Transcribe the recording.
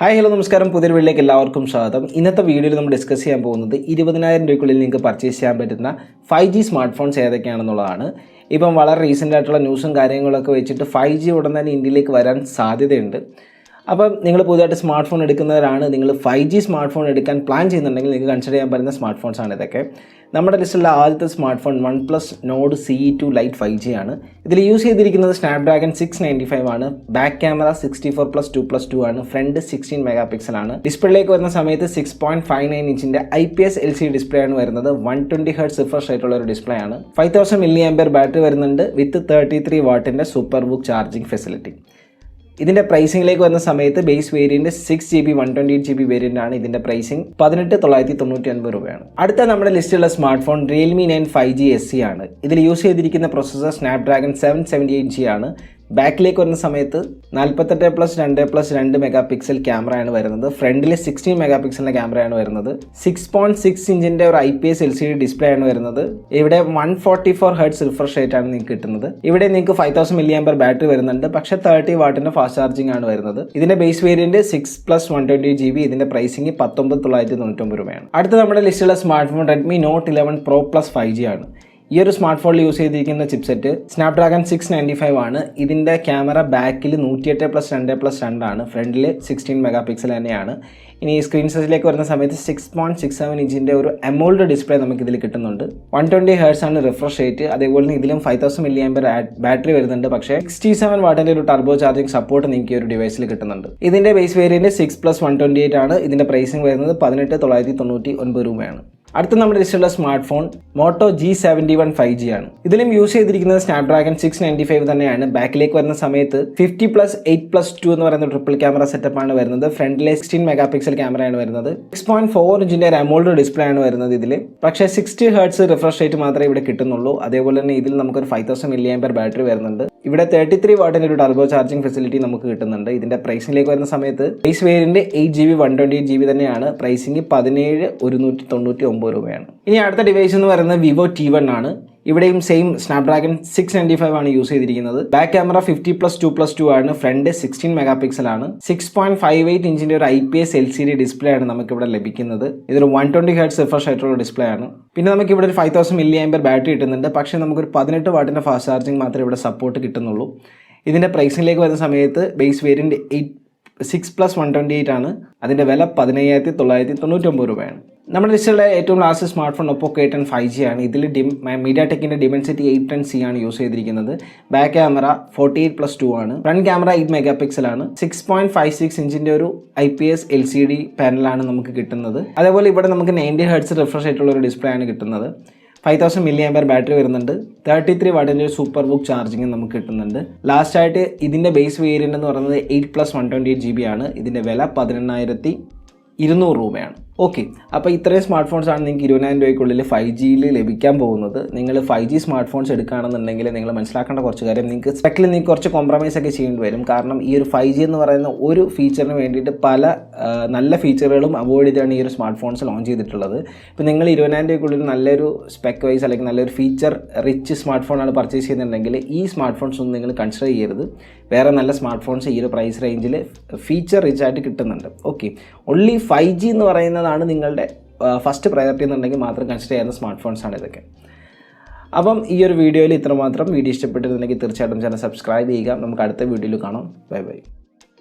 Hi hello നമസ്കാരം, പുതിയൊരു വീഡിയോയിലേക്ക് എല്ലാവർക്കും സ്വാഗതം. ഇന്നത്തെ വീഡിയോയിൽ നമ്മൾ ഡിസ്കസ് ചെയ്യാൻ പോകുന്നത് 20,000 രൂപയ്ക്കുള്ളിൽ നിങ്ങൾക്ക് പർച്ചേസ് ചെയ്യാൻ പറ്റുന്ന 5G സ്മാർട്ട് ഫോൺസ് ഏതൊക്കെയാണെന്നുള്ളതാണ്. ഇപ്പം വളരെ റീസെൻ്റ് ആയിട്ടുള്ള ന്യൂസും കാര്യങ്ങളൊക്കെ വെച്ചിട്ട് 5G ഉടൻ തന്നെ ഇന്ത്യയിലേക്ക് വരാൻ സാധ്യതയുണ്ട്. അപ്പം നിങ്ങൾ പുതുതായിട്ട് സ്മാർട്ട് ഫോൺ എടുക്കുന്നവരാണ്, നിങ്ങൾ 5G സ്മാർട്ട് ഫോൺ എടുക്കാൻ പ്ലാൻ ചെയ്യുന്നുണ്ടെങ്കിൽ നിങ്ങൾക്ക് കൺസിഡർ ചെയ്യാൻ പറ്റുന്ന സ്മാർട്ട് ഫോൺസാണ് ഇതൊക്കെ. നമ്മുടെ ലിസ്റ്റിലുള്ള ആദ്യത്തെ smart phone OnePlus Nord CE2 Lite 5G ആണ്. ഇതിൽ യൂസ് ചെയ്തിരിക്കുന്നത് Snapdragon 695 ആണ്. ബാക്ക് ക്യാമറ 64+2+2 ആണ്. ഫ്രണ്ട് 16 മെഗാ പിക്സൽ ആണ്. ഡിസ്പ്ലേയിലേക്ക് വരുന്ന സമയത്ത് 6.59 ഇഞ്ചിൻ്റെ IPS LCD ഡിസ്പ്ലേ ആണ് വരുന്നത്. 120 Hz റിഫ്രഷ് ആയിട്ടുള്ള ഒരു ഡിസ്പ്ലേ ആണ്. 5000 mAh ബാറ്ററി വരുന്നുണ്ട് വിത്ത് 33 വാട്ടിൻ്റെ സൂപ്പർ ബുക്ക് ചാർജിങ് ഫെസിലിറ്റി. ഇതിൻ്റെ പ്രൈസിംഗിലേക്ക് വരുന്ന സമയത്ത് base variant 6GB 128GB variant ആണ്. ഇതിൻ്റെ പ്രൈസിംഗ് 18,999 രൂപയാണ്. അടുത്ത നമ്മുടെ ലിസ്റ്റിലുള്ള smart phone Realme 9 5G SE ആണ്. ഇതിൽ യൂസ് ചെയ്തിരിക്കുന്ന പ്രൊസസ്സർ Snapdragon 778G ആണ്. ബാക്കിലേക്ക് വരുന്ന സമയത്ത് 48+2+2 മെഗാ പിക്സൽ ക്യാമറയാണ് വരുന്നത്. ഫ്രണ്ടിൽ 16 മെഗാ പിക്സലിൻ്റെ ക്യാമറയാണ് വരുന്നത്. 6.6 ഇഞ്ചിൻ്റെ ഒരു IPS LCD ഡിസ്പ്ലേ ആണ് വരുന്നത്. ഇവിടെ 144 Hz റിഫ്രഷ് റേറ്റ് ആണ് നിങ്ങൾക്ക് കിട്ടുന്നത്. ഇവിടെ നിങ്ങൾക്ക് 5000 mAh ബാറ്ററി വരുന്നുണ്ട്, പക്ഷേ 30 വാട്ടിൻ്റെ ഫാസ്റ്റ് ചാർജിങ് ആണ് വരുന്നത്. ഇതിൻ്റെ ബേസ് വേരിയൻറ്റ് 6+128GB. ഇതിൻ്റെ പ്രൈസിംഗ് 19,999 രൂപയാണ്. അടുത്ത നമ്മുടെ ലിസ്റ്റിലുള്ള smart phone Redmi Note 11 Pro Plus 5G ആണ്. ഈ ഒരു സ്മാർട്ട് ഫോണിൽ യൂസ് ചെയ്തിരിക്കുന്ന ചിപ്സെറ്റ് Snapdragon 695 ആണ്. ഇതിൻ്റെ ക്യാമറ ബാക്കിൽ 108+2+2 ആണ്. ഫ്രണ്ടിൽ 16 മെഗാ പിക്സൽ തന്നെയാണ്. ഇനി സ്ക്രീൻ സൈസിലേക്ക് വരുന്ന സമയത്ത് 6.67 ഇഞ്ചിൻ്റെ ഒരു AMOLED ഡിസ്പ്ലേ നമുക്ക് ഇതിൽ കിട്ടുന്നുണ്ട്. 120 Hz ആണ് റിഫ്രഷ് റേറ്റ്. അതേപോലെ തന്നെ ഇതിലും 5000 mAh ബാറ്ററി വരുന്നുണ്ട്, പക്ഷേ 67 വാട്ടിൻ്റെ ഒരു ടർബോ ചാർജിങ് സപ്പോർട്ട് നിങ്ങൾക്ക് ഈ ഒരു ഡിവൈസിൽ കിട്ടുന്നുണ്ട്. ഇതിൻ്റെ ബേസ് വേരിയൻറ്റ് 6+128 ആണ്. ഇതിൻ്റെ പ്രൈസിംഗ് വരുന്നത് 18,999 രൂപയാണ്. അടുത്ത നമ്മുടെ ലിസ്റ്റിലുള്ള smart phone Moto G71 5G ആണ്. ഇതിലും യൂസ് ചെയ്തിരിക്കുന്നത് Snapdragon 695 തന്നെയാണ്. ബാക്കിലേക്ക് വരുന്ന സമയത്ത് 50+8+2 എന്ന് പറയുന്ന ട്രിപ്പിൾ ക്യാമറ സെറ്റപ്പ് ആണ് വരുന്നത്. ഫ്രണ്ടിലെ 16 മെഗാ പിക്സൽ ക്യാമറയാണ് വരുന്നത്. 6.4 ഇഞ്ചിൻ്റെ ഒരു AMOLED ഡിസ്പ്ലേ ആണ് വരുന്നത് ഇതിൽ. പക്ഷേ 60 Hz റിഫ്രഷ് റേറ്റ് മാത്രമേ ഇവിടെ കിട്ടുന്നുള്ളൂ. അതേപോലെ തന്നെ ഇതിൽ നമുക്കൊരു 5000 mAh ബാറ്ററി വരുന്നുണ്ട്. ഇവിടെ 33 വാട്ടിൻ്റെ ഒരു ടർബോ ചാർജിങ് ഫെസിലിറ്റി നമുക്ക് കിട്ടുന്നുണ്ട്. ഇതിൻ്റെ പ്രൈസിംഗിലേക്ക് വരുന്ന സമയത്ത് ബേസ് വേരിയൻറ്റ് 8GB 128GB തന്നെയാണ്. പ്രൈസിംഗ് 17,199 രൂപയാണ്. ഇനി അടുത്ത ഡിവൈസ് എന്ന് പറയുന്നത് Vivo T1 ആണ്. ഇവിടെയും സെയിം Snapdragon 695 ആണ് യൂസ് ചെയ്തിരിക്കുന്നത്. ബാക്ക് ക്യാമറ 50+2+2 ആണ്. ഫ്രണ്ട് 16 മെഗാ പിക്സൽ ആണ്. 6.58 ഇഞ്ചിൻ്റെ ഒരു IPS LCD ഡിസ്പ്ലേ ആണ് നമുക്കിവിടെ ലഭിക്കുന്നത്. ഇതൊരു 120 Hz റിഫ്രഷ് ആയിട്ടുള്ള ഡിസ്പ്ലേ ആണ്. പിന്നെ നമുക്ക് ഇവിടെ ഒരു 5000 mAh ബാറ്ററി കിട്ടുന്നുണ്ട്, പക്ഷേ നമുക്കൊരു 18 വാട്ടിൻ്റെ ഫാസ്റ്റ് ചാർജിങ് മാത്രമേ ഇവിടെ സപ്പോർട്ട് കിട്ടുന്നുള്ളൂ. ഇതിൻ്റെ പ്രൈസിംഗിലേക്ക് വരുന്ന സമയത്ത് ബേസ് വേരിയൻറ്റ് 6+128 ആണ്. അതിൻ്റെ വില 15,999 രൂപയാണ്. നമ്മുടെ ലിസ്റ്റിലുള്ള ഏറ്റവും last smart phone Oppo K10 5G ആണ്. ഇതിൽ MediaTekൻ്റെ Dimensity 810C ആണ് യൂസ് ചെയ്തിരിക്കുന്നത്. ബാക്ക് ക്യാമറ 48+2 ആണ്. ഫ്രണ്ട് ക്യാമറ 8 മെഗാ പിക്സൽ ആണ്. 6.56 ഇഞ്ചിൻ്റെ ഒരു IPS LCD പാനലാണ് നമുക്ക് കിട്ടുന്നത്. അതേപോലെ ഇവിടെ നമുക്ക് 90 Hz റിഫ്രഷ് ആയിട്ടുള്ള ഒരു ഡിസ്പ്ലേ ആണ് കിട്ടുന്നത്. 5000 mAh ബാറ്ററി വരുന്നുണ്ട്. 33 വാട്ടിൻ്റെ ഒരു സൂപ്പർ ബുക്ക് ചാർജിങ് നമുക്ക് കിട്ടുന്നുണ്ട്. ലാസ്റ്റായിട്ട് ഇതിൻ്റെ ബേസ് വേരിയൻ്റ് എന്ന് പറയുന്നത് 8+128GB ആണ്. ഇതിൻ്റെ വില 19,200 രൂപയാണ്. ഓക്കെ, അപ്പോൾ ഇത്രയും സ്മാർട്ട് ഫോൺസാണ് നിങ്ങൾക്ക് 20,000 രൂപയ്ക്കുള്ളിൽ 5Gയിൽ ലഭിക്കാൻ പോകുന്നത്. നിങ്ങൾ 5G സ്മാർട്ട് ഫോൺസ് എടുക്കുകയാണെന്നുണ്ടെങ്കിൽ നിങ്ങൾ മനസ്സിലാക്കേണ്ട കുറച്ച് കാര്യം, നിങ്ങൾക്ക് സ്പെക്കിൽ നിങ്ങൾക്ക് കുറച്ച് കോംപ്രമൈസ് ഒക്കെ ചെയ്യേണ്ടി വരും. കാരണം ഈ ഒരു 5G എന്ന് പറയുന്ന ഒരു ഫീച്ചറിന് വേണ്ടിയിട്ട് പല നല്ല ഫീച്ചറുകളും അവോയ്ഡ് ചെയ്താണ് ഈ ഒരു സ്മാർട്ട് ഫോൺസ് ലോഞ്ച് ചെയ്തിട്ടുള്ളത്. ഇപ്പോൾ നിങ്ങൾ 20,000 രൂപയ്ക്കുള്ളിൽ നല്ലൊരു സ്പെക്ക് വൈസ് അല്ലെങ്കിൽ നല്ലൊരു ഫീച്ചർ റിച്ച് സ്മാർട്ട് ഫോണാണ് പർച്ചേസ് ചെയ്യുന്നുണ്ടെങ്കിൽ ഈ സ്മാർട്ട് ഫോൺസ് ഒന്നും നിങ്ങൾ കൺസിഡർ ചെയ്യരുത്. വേറെ നല്ല സ്മാർട്ട് ഫോൺസ് ഈ ഒരു പ്രൈസ് റേഞ്ചിൽ ഫീച്ചർ റിച്ച് ആയിട്ട് കിട്ടുന്നുണ്ട്. ഓക്കെ, ഒൺലി 5G എന്ന് പറയുന്നതാണ് നിങ്ങളുടെ ഫസ്റ്റ് പ്രയോറിറ്റി എന്നുണ്ടെങ്കിൽ മാത്രം കൺസിഡർ ചെയ്യുന്ന സ്മാർട്ട് ഫോൺസാണ് ഇതൊക്കെ. അപ്പം ഈ ഒരു വീഡിയോയിൽ ഇത്രമാത്രം. വീഡിയോ ഇഷ്ടപ്പെട്ടിരുന്നെങ്കിൽ തീർച്ചയായിട്ടും ചാനൽ സബ്സ്ക്രൈബ് ചെയ്യുക. നമുക്ക് അടുത്ത വീഡിയോയിൽ കാണാം. Bye bye.